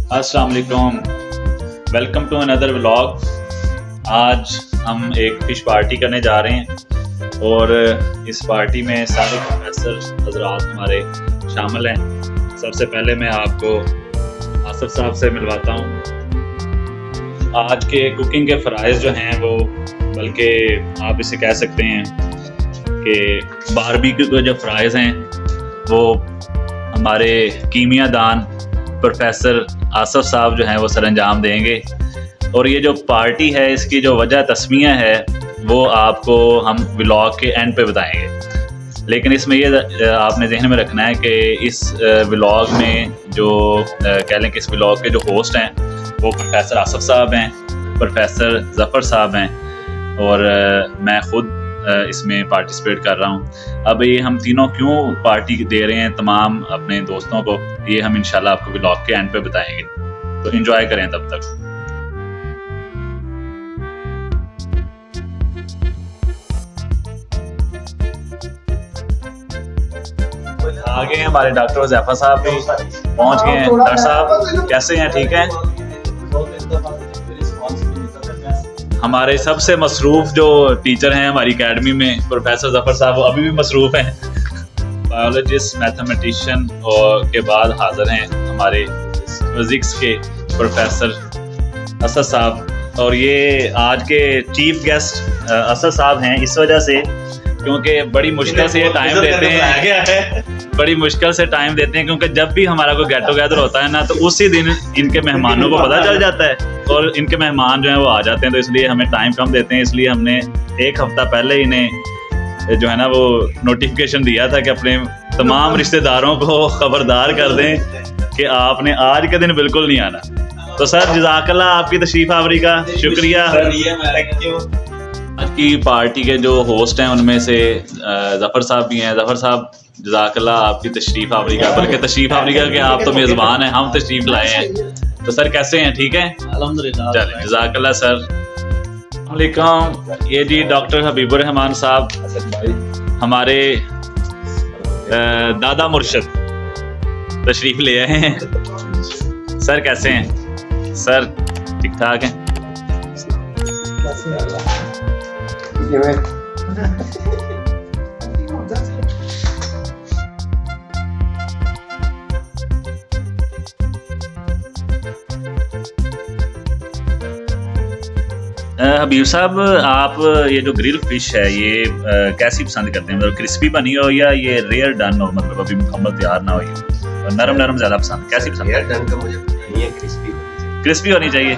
अस्सलाम वालेकुम, welcome to another vlog. आज हम एक फ़िश पार्टी करने जा रहे हैं और इस पार्टी में सारे प्रोफेसर हजरात हमारे शामिल हैं। सबसे पहले मैं आपको आसिफ साहब से मिलवाता हूँ। आज के कुकिंग के फ़राइज़ जो हैं वो, बल्कि आप इसे कह सकते हैं कि बारबेक्यू के जो फ़राइज़ हैं वो हमारे कीमिया दान प्रोफेसर आसिफ साहब जो हैं वो सरअंजाम देंगे। और ये जो पार्टी है इसकी जो वजह तस्मिया है वो आपको हम व्लॉग के एंड पे बताएंगे। लेकिन इसमें ये आपने जहन में रखना है कि इस व्लॉग में जो कह लें कि इस व्लॉग के जो होस्ट हैं वो प्रोफेसर आसिफ साहब हैं, प्रोफेसर ज़फ़र साहब हैं और मैं ख़ुद इसमें पार्टिसिपेट कर रहा हूँ। अब ये हम तीनों क्यों पार्टी दे रहे हैं तमाम अपने दोस्तों को, ये हम इंशाल्लाह आपको व्लॉग के एंड पे बताएंगे, तो एंजॉय करें तब तक। आगे हमारे डॉक्टर हुज़ैफा साहब भी पहुंच गए हैं। डॉक्टर साहब कैसे हैं, ठीक हैं? हमारे सबसे मसरूफ़ जो टीचर हैं हमारी एकेडमी में प्रोफेसर ज़फ़र साहब, वो अभी भी मसरूफ़ हैं। बायोलॉजिस्ट, मैथमेटिशियन और के बाद हाज़िर हैं हमारे फिज़िक्स के प्रोफेसर असद साहब। और ये आज के चीफ गेस्ट असद साहब हैं इस वजह से क्योंकि बड़ी मुश्किल से ये टाइम देते हैं, बड़ी मुश्किल से टाइम देते हैं क्योंकि जब भी हमारा कोई गेट टुगेदर होता है ना तो उसी दिन इनके मेहमानों को पता चल जाता है और इनके मेहमान जो हैं वो आ जाते हैं, तो इसलिए हमें टाइम कम देते हैं। इसलिए हमने एक हफ्ता पहले इन्हें जो है ना वो नोटिफिकेशन दिया था कि अपने तमाम रिश्तेदारों को खबरदार कर दें कि आपने आज के दिन बिल्कुल नहीं आना। तो सर जज़ाकल्लाह आपकी तशरीफ़ आवरी का शुक्रिया। आज की पार्टी के जो होस्ट हैं उनमें से ज़फ़र साहब भी हैं। ज़फ़र साहब जज़ाकल्लाह आपकी तशरीफ़ आवरी का, बल्कि तशरीफ़ आवरी का कि आप तो मेज़बान हैं, हम तशरीफ़ लाए हैं। तो सर कैसे हैं, ठीक हैं? अल्हम्दुलिल्लाह। चलिए जज़ाकल्लाह सर। अस्सलाम वालेकुम। ये जी डॉक्टर हबीबुर रहमान साहब हमारे दादा मुर्शद तशरीफ़ ले आए हैं। सर कैसे हैं? सर ठीक ठाक हैं? हबीब साहब, आप ये जो ग्रिल फिश है ये कैसी पसंद करते हैं? मतलब क्रिस्पी बनी हो या ये रेयर डन हो, मतलब अभी मुकम्मल तैयार ना हो, ये नरम नरम ज़्यादा पसंद, कैसी पसंद है? डन का मुझे नहीं है, क्रिस्पी होनी चाहिए।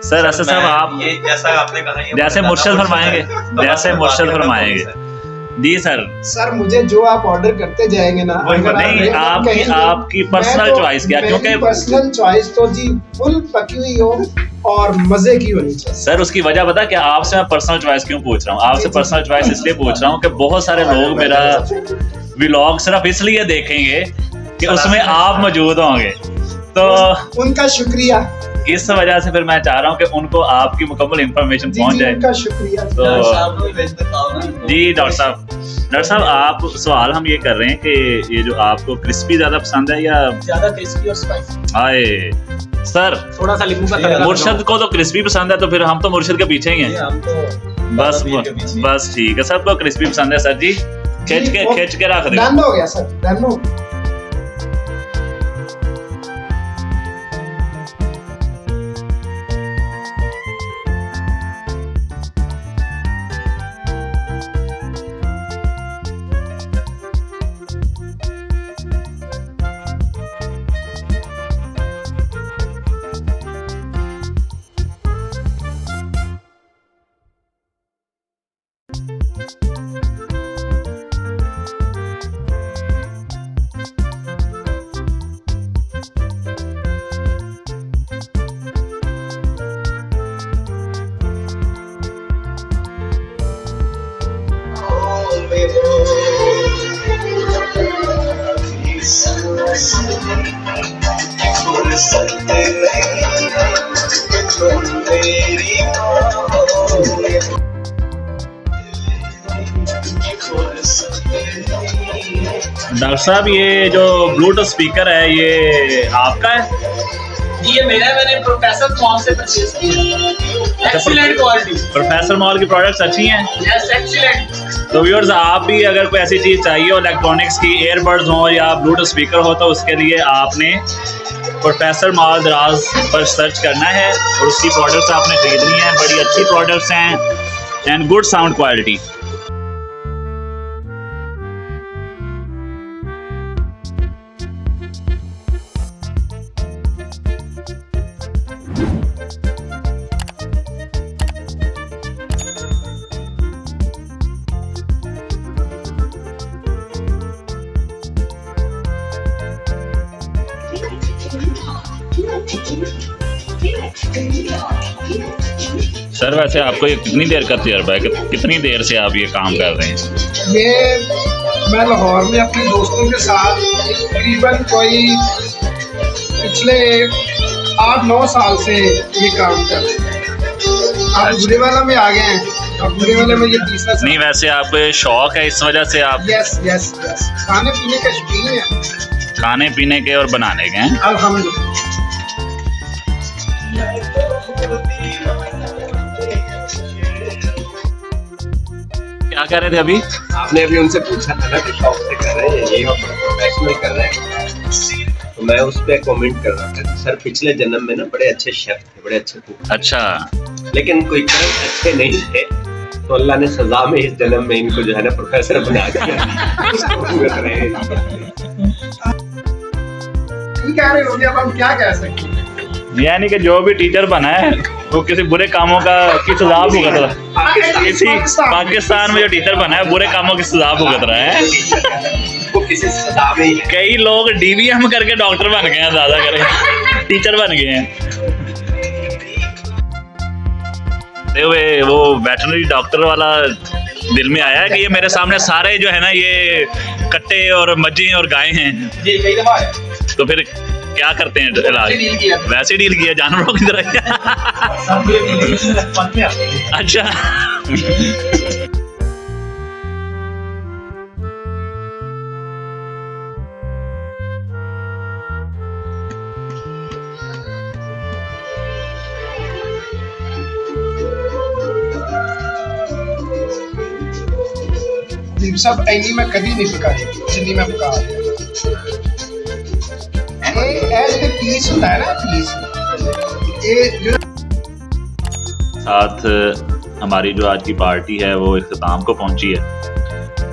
सर असद साहब आप ये जैसा आपने कहा जैसे मुर्शद फरमाएंगे, जैसे मुर्शद फरमाएंगे जी सर। सर मुझे जो आप ऑर्डर करते जाएंगे ना, नहीं आपकी पर्सनल चॉइस क्या, क्योंकि पर्सनल चॉइस तो जी फुल पकी हुई हो और मजे की होनी चाहिए। सर उसकी वजह पता क्या, आपसे मैं पर्सनल चॉइस क्यों पूछ रहा हूँ? आपसे पर्सनल चॉइस इसलिए पूछ रहा हूँ कि बहुत सारे लोग मेरा व्लॉग सिर्फ इसलिए देखेंगे कि उसमें आप मौजूद होंगे, तो उनका शुक्रिया। इस वजह से फिर मैं चाह रहा हूँ कि उनको आपकी मुकम्मल इंफॉर्मेशन पहुँच जाए। उनका शुक्रिया। तो जी डॉक्टर साहब आप सवाल हम ये कर रहे हैं कि ये जो आपको क्रिस्पी ज्यादा पसंद है या ज्यादा क्रिस्पी और स्पाइसी? आए सर थोड़ा सा नींबू का तड़का। मुर्शद को तो क्रिस्पी पसंद है, तो फिर हम तो मुर्शद के पीछे ही हैं। हम तो बस ठीक है, सबको क्रिस्पी पसंद है। सर जी खींच के रख दो। डन हो गया सर, डन हो। डॉक्टर साहब ये जो ब्लूटूथ स्पीकर है ये आपका है? ये मेरा है, मैंने प्रोफेसर मॉल से परचेज किया। Excellent quality. प्रोफेसर मॉल की प्रोडक्ट्स अच्छी हैं। Yes excellent. तो व्यूअर्स, आप भी अगर कोई ऐसी चीज़ चाहिए हो इलेक्ट्रॉनिक्स की, ईयरबड्स हो या ब्लूटूथ स्पीकर हो, तो उसके लिए आपने प्रोफेसर मॉल दराज पर सर्च करना है और उसकी प्रोडक्ट्स आपने खरीदनी है। बड़ी अच्छी प्रोडक्ट्स हैं and good sound quality. Sir वैसे आपको ये कितनी देर का तजर्बा है, कितनी देर से आप ये काम कर रहे हैं? ये मैं लाहौर में अपने दोस्तों के साथ तकरीबन कोई पिछले 8-9 साल से ये काम कर रहे हैं। आप बुरे वाला में आ गए हैं, अब बुरे वाले में ये तीसरा साल। नहीं, वैसे आपको ये शौक है, इस वजह से आप यस यस यस खाने पीने के शौकीन हैं, खाने पीने के और बनाने के हैं। अल्हम्दुलिल्लाह। क्या कह रहे थे अभी? आपने अभी उनसे पूछा था ना कि शौक से कर रहे हैं ये और प्रोफेशनल कर रहे हैं, तो मैं उस पर कमेंट कर रहा था कि सर पिछले जन्म में ना बड़े अच्छे शेफ थे, बड़े अच्छे कुक, अच्छा, लेकिन कोई कर्म अच्छे नहीं थे, तो अल्लाह ने सजा में इस जन्म में इनको जो है ना प्रोफेसर बना दिया। उसको भुगत रहे हैं। ठीक कह रहे हो, अब हम क्या कह सकते हैं। यानी कि जो भी टीचर बना है वो किसी बुरे कामों की सजा भुगत रहा है। किसी पाकिस्तान में जो टीचर बना है बुरे कामों की सजा भुगत रहा है। वो किसी सजा में ही है। कई लोग डीवीएम करके डॉक्टर बन गए हैं, ज्यादा करे टीचर बन गए हैं। वो वेटरनरी डॉक्टर वाला दिल में आया है कि ये मेरे सामने सारे जो है ना ये कट्टे और मज्जे और गाय हैं, ये कई दफा है। तो फिर क्या करते हैं इलाज? वैसे डील किया जानवरों की तरह। अच्छा, सब ऐनी में कभी नहीं पकाई जितनी मैं पका रहा हूं। ऐसे पीस होता है ना, पीस ये जो साथ हमारी जो आज की पार्टी है वो इख्तिताम को पहुंची है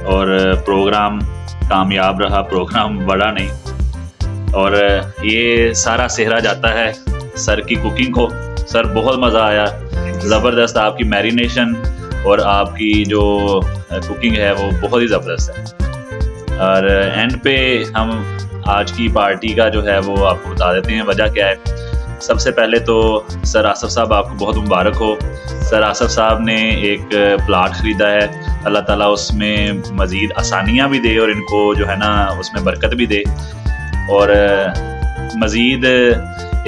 और प्रोग्राम कामयाब रहा, प्रोग्राम बड़ा नहीं, और ये सारा सेहरा जाता है सर की कुकिंग को। सर बहुत मज़ा आया, ज़बरदस्त आपकी मैरिनेशन और आपकी जो कुकिंग है वो बहुत ही ज़बरदस्त है। और एंड पे हम आज की पार्टी का जो है वो आपको बता देते हैं वजह क्या है। सबसे पहले तो सर आसफ साहब आपको बहुत मुबारक हो। सर आसफ साहब ने एक प्लाट ख़रीदा है, अल्लाह ताला उसमें मज़ीद आसानियाँ भी दे और इनको जो है ना उसमें बरकत भी दे, और मज़ीद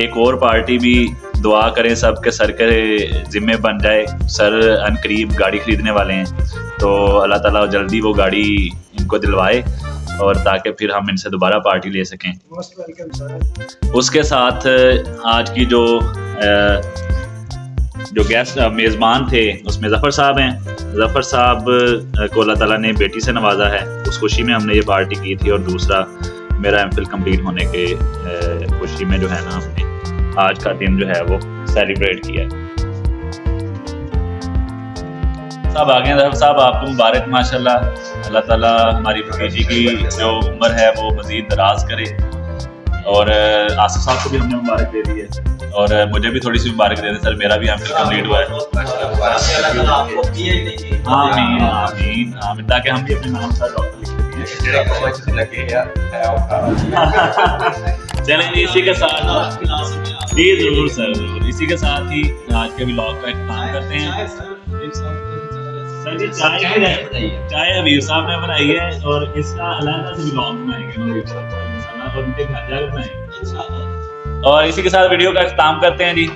एक और पार्टी भी दुआ करें सब के सर के ज़िम्मे बन जाए। सर अनकरीब गाड़ी ख़रीदने वाले हैं, तो अल्लाह ताला जल्दी वो गाड़ी इनको दिलवाए और ताकि फिर हम इनसे दोबारा पार्टी ले सकें। Most welcome sir. उसके साथ आज की जो गेस्ट मेज़बान थे उसमें ज़फ़र साहब हैं। ज़फ़र साहब को अल्लाह ताला ने बेटी से नवाजा है, उस खुशी में हमने ये पार्टी की थी, और दूसरा मेरा एमफिल कंप्लीट होने के खुशी में जो है ना हमने आज का दिन जो है वो सेलिब्रेट किया है। साहब आ गए ज़फ़र साहब, आपको मुबारक माशाल्लाह। अल्लाह ताला हमारी भतीजी की जो उम्र है वो मज़ीद दराज करे, और आसिफ साहब को भी हमने मुबारक दे दी है, और मुझे भी थोड़ी सी मुबारक दे दें सर, मेरा भी एमफिल कंप्लीट हुआ है। आमीन आमीन आमीन, ताकि हम भी अपने नाम से डॉक्टर लिख चलें जी। इसी के साथ जी जरूर सर, जरूर इसी के साथ ही आज के व्लॉग का इख्तिताम करते हैं। सर जी चाय अबीर साहब ने बनाई है, और इसका अलग से व्लॉग बनाएंगे और उनके घर जाकर बनाएंगे। और इसी के साथ वीडियो का इख्तिताम करते हैं जी।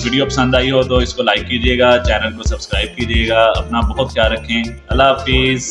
वीडियो पसंद आई हो तो इसको लाइक कीजिएगा, चैनल को सब्सक्राइब कीजिएगा, अपना बहुत ख्याल रखें। अल्लाह हाफिज़।